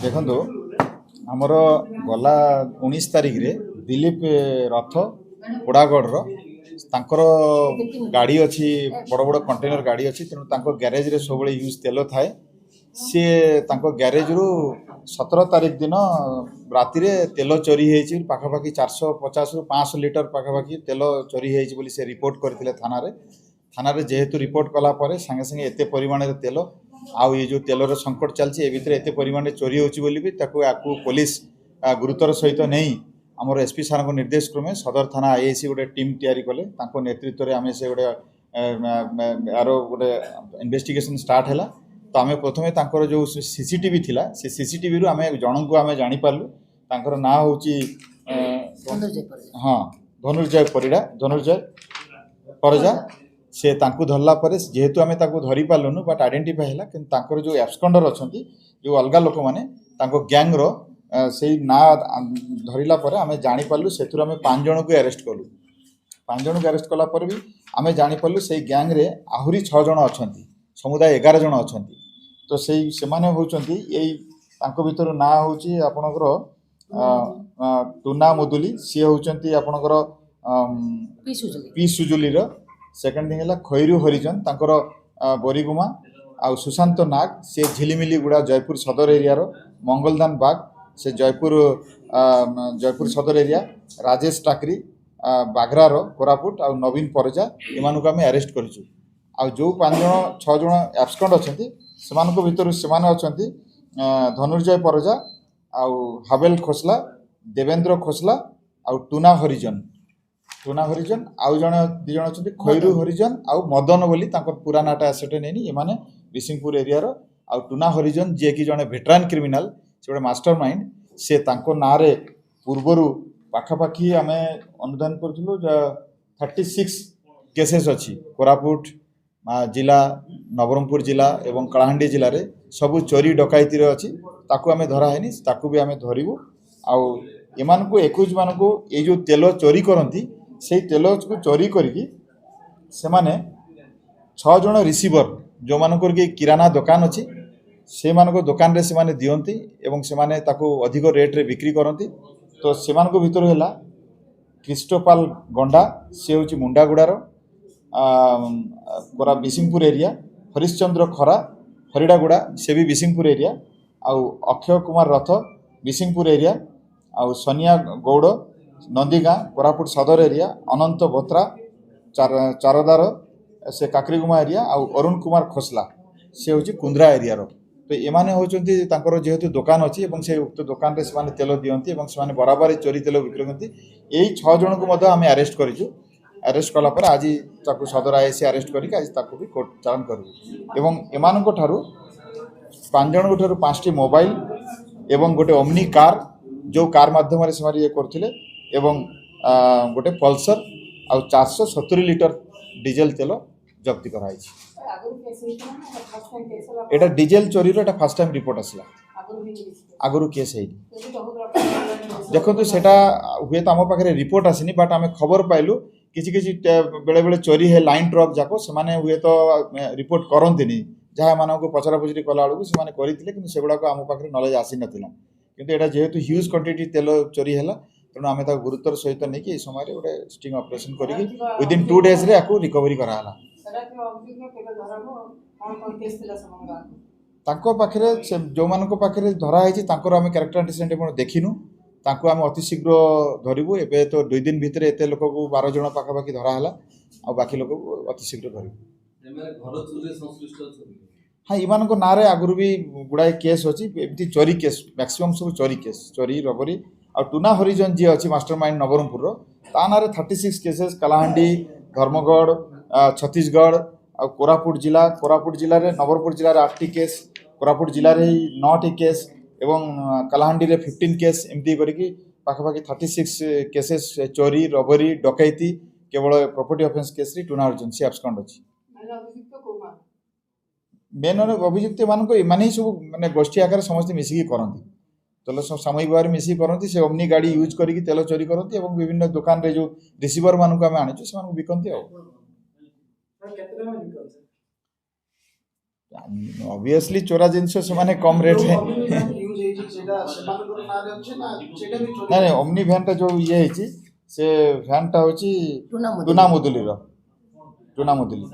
ଦେଖନ୍ତୁ ଆମର ଗଲା 19 ତାରିଖରେ ଦିଲ୍ଲୀପ ରଥ ପୋଡ଼ାଗଡ଼ର ତାଙ୍କର ଗାଡ଼ି ଅଛି, ବଡ଼ ବଡ଼ କଣ୍ଟେନର ଗାଡ଼ି ଅଛି, ତେଣୁ ତାଙ୍କ ଗ୍ୟାରେଜରେ ସବୁବେଳେ ୟୁଜ୍ ତେଲ ଥାଏ। ସିଏ ତାଙ୍କ ଗ୍ୟାରେଜରୁ 17 ତାରିଖ ଦିନ ରାତିରେ ତେଲ ଚୋରି ହେଇଛି, ପାଖାପାଖି 450ରୁ 500 ଲିଟର ପାଖାପାଖି ତେଲ ଚୋରି ହେଇଛି ବୋଲି ସେ ରିପୋର୍ଟ କରିଥିଲେ ଥାନାରେ ଯେହେତୁ ରିପୋର୍ଟ କଲା ପରେ ସାଙ୍ଗେ ସାଙ୍ଗେ ଏତେ ପରିମାଣରେ ତେଲ ଆଉ ଏ ଯେଉଁ ତେଲର ସଙ୍କଟ ଚାଲିଛି, ଏ ଭିତରେ ଏତେ ପରିମାଣରେ ଚୋରି ହେଉଛି ବୋଲି ବି ଆକୁ ପୋଲିସ ଗୁରୁତର ସହିତ ନେଇ ଆମର ଏସ୍ପି ସାର୍ଙ୍କ ନିର୍ଦ୍ଦେଶ କ୍ରମେ ସଦର ଥାନା ଆଇଆଇସି ଗୋଟେ ଟିମ୍ ତିଆରି କଲେ। ତାଙ୍କ ନେତୃତ୍ୱରେ ଆମେ ସେ ଗୋଟେ ଆର ଗୋଟେ ଇନଭେଷ୍ଟିଗେସନ୍ ଷ୍ଟାର୍ଟ ହେଲା। ତ ଆମେ ପ୍ରଥମେ ତାଙ୍କର ଯେଉଁ ସିସିଟିଭି ଥିଲା, ସେ ସିସିଟିଭିରୁ ଆମେ ଜଣଙ୍କୁ ଆମେ ଜାଣିପାରିଲୁ। ତାଙ୍କର ନାଁ ହେଉଛି ଧନୁର୍ଜୟ ପରିଜା। ସେ ତାଙ୍କୁ ଧରିଲା ପରେ ଯେହେତୁ ଆମେ ତାକୁ ଧରିପାରିଲୁନୁ, ବଟ୍ ଆଇଡେଣ୍ଟିଫାଏ ହେଲା। କିନ୍ତୁ ତାଙ୍କର ଯେଉଁ ଆବସ୍କଣ୍ଡର ଅଛନ୍ତି, ଯେଉଁ ଅଲଗା ଲୋକମାନେ ତାଙ୍କ ଗ୍ୟାଙ୍ଗର ସେଇ ନାଁ ଧରିଲା ପରେ ଆମେ ଜାଣିପାରିଲୁ। ସେଥିରୁ ଆମେ 5 ଜଣଙ୍କୁ ଆରେଷ୍ଟ କଲୁ। 5 ଜଣଙ୍କୁ ଆରେଷ୍ଟ କଲା ପରେ ବି ଆମେ ଜାଣିପାରିଲୁ ସେଇ ଗ୍ୟାଙ୍ଗରେ ଆହୁରି 6 ଜଣ ଅଛନ୍ତି, ସମୁଦାୟ 11 ଜଣ ଅଛନ୍ତି। ତ ସେମାନେ ହେଉଛନ୍ତି ତାଙ୍କ ଭିତରୁ ନାଁ ହେଉଛି ଆପଣଙ୍କର ଟୁନା ମୁଦୁଲି, ସିଏ ହେଉଛନ୍ତି ଆପଣଙ୍କର ପି ସୁଜୁଲିର। ସେକେଣ୍ଡ ଥିଙ୍ଗ ହେଲା ଖଇରୁ ହରିଜନ, ତାଙ୍କର ବରିଗୁମା। ଆଉ ସୁଶାନ୍ତ ନାଗ, ସେ ଝିଲିମିଲି ଗୁଡ଼ା ଜୟପୁର ସଦର ଏରିଆର। ମଙ୍ଗଲଦାନ ବାଗ, ସେ ଜୟପୁର ସଦର ଏରିଆ। ରାଜେଶ ଟାକରି ବାଘ୍ରାର କୋରାପୁଟ। ଆଉ ନବୀନ ପରିଜା, ଏମାନଙ୍କୁ ଆମେ ଆରେଷ୍ଟ କରିଛୁ। ଆଉ ଯେଉଁ 6 ଜଣ ଆବସ୍କଣ୍ଡ ଅଛନ୍ତି, ସେମାନଙ୍କ ଭିତରୁ ସେମାନେ ଅଛନ୍ତି ଧନୁର୍ଜୟ ପରିଜା, ଆଉ ହାବେଲ ଖୋସଲା, ଦେବେନ୍ଦ୍ର ଖୋସଲା, ଆଉ ଟୁନା ହରିଜନ। ଆଉ ଜଣେ 2 ଜଣ ଅଛନ୍ତି ଖଇରୁ ହରିଜନ ଆଉ ମଦନ ବୋଲି, ତାଙ୍କର ପୁରା ନାଁଟା ସେଟା ନେଇନି। ଏମାନେ ବିସିଂପୁର ଏରିଆର। ଆଉ ଟୁନା ହରିଜନ ଯିଏକି ଜଣେ ଭେଟରାନ୍ କ୍ରିମିନାଲ, ସେ ଗୋଟେ ମାଷ୍ଟର ମାଇଣ୍ଡ। ସେ ତାଙ୍କ ନାଁରେ ପୂର୍ବରୁ ପାଖାପାଖି ଆମେ ଅନୁଧ୍ୟାନ କରୁଥିଲୁ 36 କେସେସ୍ ଅଛି। କୋରାପୁଟ ଜିଲ୍ଲା, ନବରଙ୍ଗପୁର ଜିଲ୍ଲା ଏବଂ କଳାହାଣ୍ଡି ଜିଲ୍ଲାରେ ସବୁ ଚୋରି ଡକାୟତିରେ ଅଛି। ତାକୁ ଆମେ ଧରା ହେଇନି, ତାକୁ ବି ଆମେ ଧରିବୁ। ଆଉ ଏମାନଙ୍କୁ 21 ମାନଙ୍କୁ ଏଇ ଯେଉଁ ତେଲ ଚୋରି କରନ୍ତି, ସେଇ ତେଲକୁ ଚୋରି କରିକି ସେମାନେ 6 ଜଣ ରିସିଭର, ଯେଉଁମାନଙ୍କର କି କିରାନା ଦୋକାନ ଅଛି, ସେମାନଙ୍କ ଦୋକାନରେ ସେମାନେ ଦିଅନ୍ତି ଏବଂ ସେମାନେ ତାକୁ ଅଧିକ ରେଟ୍ରେ ବିକ୍ରି କରନ୍ତି। ତ ସେମାନଙ୍କ ଭିତରୁ ହେଲା କ୍ରିଷ୍ଟୋପାଲ ଗଣ୍ଡା, ସେ ହେଉଛି ମୁଣ୍ଡାଗୁଡ଼ାର ବିସିଂପୁର ଏରିଆ। ହରିଶ୍ଚନ୍ଦ୍ର ଖରା ହରିଡ଼ାଗୁଡ଼ା, ସେ ବି ବିସିଂପୁର ଏରିଆ। ଆଉ ଅକ୍ଷୟ କୁମାର ରଥ, ବିସିଂପୁର ଏରିଆ। ଆଉ ସନିଆ ଗୌଡ଼, ନନ୍ଦୀଗାଁ, କୋରାପୁଟ ସଦର ଏରିଆ। ଅନନ୍ତ ବୋତ୍ରା ଚାରଦାର, ସେ କାକରିଗୁମା ଏରିଆ। ଆଉ ଅରୁଣ କୁମାର ଖୋସଲା, ସେ ହେଉଛି କୁନ୍ଦ୍ରା ଏରିଆର। ତ ଏମାନେ ହେଉଛନ୍ତି ତାଙ୍କର ଯେହେତୁ ଦୋକାନ ଅଛି ଏବଂ ସେ ଉକ୍ତ ଦୋକାନରେ ସେମାନେ ତେଲ ଦିଅନ୍ତି ଏବଂ ସେମାନେ ବରାବର ଚୋରି ତେଲ ବିକ୍ରି କରନ୍ତି। ଏଇ 6 ଜଣଙ୍କୁ ମଧ୍ୟ ଆମେ ଆରେଷ୍ଟ କରିଛୁ। ଆରେଷ୍ଟ କଲା ପରେ ଆଜି ତାକୁ ସଦର ଆଇଆଇସି ଆରେଷ୍ଟ କରିକି ଆଜି ତାକୁ ବି କୋର୍ଟ ଚାଲାଣ କରିବୁ। ଏବଂ ଏମାନଙ୍କ ଠାରୁ 5 ଜଣଙ୍କ ଠାରୁ 5ଟି ମୋବାଇଲ ଏବଂ ଗୋଟେ ଓମ୍ନି କାର୍, ଯେଉଁ କାର୍ ମାଧ୍ୟମରେ ସେମାନେ ଇଏ କରୁଥିଲେ, ଏବଂ ଗୋଟେ ପଲସର ଆଉ 470 ଲିଟର ଡିଜେଲ ତେଲ ଜବ୍ତି କରାଯାଇଛି। এটা ডিজেল চোরির এটা ফার্স্ট টাইম রিপোর্ট আসলা, আগুরু কেস হয়নি। দেখুন সেটা হুয়ে তো আমার পাখে রিপোর্ট আসেনি, বাট আমি খবর পাইলু কিছু বেড়ে বেড়ে চোরি হে লাইন ট্রক যাক সেমানে হুয়ে তো রিপোর্ট করন্তিনি। যাহা এমানଙ୍କୁ পচরাপচরি কলা বেড়ে সেমানে করিଥିଲେ, কিন্তু সেগুড়াক আম পাখে নলেজ আসি নথিলা। কিন্তু এটা যেহেতু হিউজ কোয়ান্টিটি তেল চোরি হেলা, তেণু আমি তাকে গুরুত্বর সহিত নেই এই সময় গোটে স্টিং অপরেসন করি উইদিন 2 ডেজরে আকু রিকভারি করা। ତାଙ୍କ ପାଖରେ ଯେଉଁମାନଙ୍କ ପାଖରେ ଧରା ହେଇଛି ତାଙ୍କର ଆମେ କ୍ୟାରେକ୍ଟର ଆଣ୍ଟିସିଡେଣ୍ଟ ଏବଂ ଦେଖିନୁ। ତାଙ୍କୁ ଆମେ ଅତି ଶୀଘ୍ର ଧରିବୁ। ଏବେ ତ 2 ଦିନ ଭିତରେ ଏତେ ଲୋକକୁ 12 ଜଣ ପାଖାପାଖି ଧରା ହେଲା, ଆଉ ବାକି ଲୋକକୁ ଅତି ଶୀଘ୍ର ଧରିବୁ। ହଁ, ଏମାନଙ୍କ ନାଁରେ ଆଗରୁ ବି ଗୁଡ଼ାଏ କେସ୍ ଅଛି, ଏମିତି ଚୋରି କେସ୍, ମ୍ୟାକ୍ସିମମ୍ ସବୁ ଚୋରି କେସ୍, ଚୋରି ରବରି। ଆଉ ଟୁନା ହରିଜନ ଯିଏ ଅଛି ମାଷ୍ଟର ମାଇଣ୍ଡ ନବରଙ୍ଗପୁରର, ତା ନାଁରେ 36 କେସେସ୍। କଳାହାଣ୍ଡି, ଧର୍ମଗଡ଼, ଛତିଶଗଡ଼ ଆଉ କୋରାପୁଟ ଜିଲ୍ଲାରେ ନବରଙ୍ଗପୁର ଜିଲ୍ଲାରେ 8ଟି କେସ୍, କୋରାପୁଟ ଜିଲ୍ଲାରେ 9ଟି କେସ୍ ଏବଂ କଳାହାଣ୍ଡିରେ 15 କେସ୍। ଏମିତି କରିକି ପାଖାପାଖି 36 କେସେସ୍ ଚୋରି, ରବରି, ଡକାୟତି, କେବଳ ପ୍ରପର୍ଟି ଅଫେନ୍ସ କେସ୍ରେ ଟୁନା ହରିଜନ ସେ ଆବସ୍କଣ୍ଡ ଅଛି। ମେନ୍ ଅଭିଯୁକ୍ତ ଏମାନଙ୍କୁ ଏମାନେ ହିଁ ସବୁ ମାନେ ଗୋଷ୍ଠୀ ଆକାରରେ ସମସ୍ତେ ମିଶିକି କରନ୍ତି, ତେଲ ସାମୟିକ ଭାବରେ ମିଶିକି କରନ୍ତି। ସେ ଓମ୍ନି ଗାଡ଼ି ୟୁଜ୍ କରିକି ତେଲ ଚୋରି କରନ୍ତି ଏବଂ ବିଭିନ୍ନ ଦୋକାନରେ ଯେଉଁ ରିସିଭର ମାନଙ୍କୁ ଆମେ ଆଣିଛୁ ସେମାନଙ୍କୁ ବିକନ୍ତି। ଆଉ ଅବଭିୟସଲି ଚୋରା ଜିନିଷ ସେମାନେ କମ୍ ରେଟ୍ରେ ହେଇଛି ସେଇଟା ସେମାନଙ୍କର ନାଁରେ ଅଛି ନା ସେଇଟା ବି ଚୋରି? ନାଇଁ ଓମ୍ନି ଭ୍ୟାନ୍ଟା ଯେଉଁ ଇଏ ହେଇଛି ସେ ଭ୍ୟାନ୍ଟା ହେଉଛି ଟୁନା ମୁଦୁଲିର ଟୁନା ମୁଦୁଲି।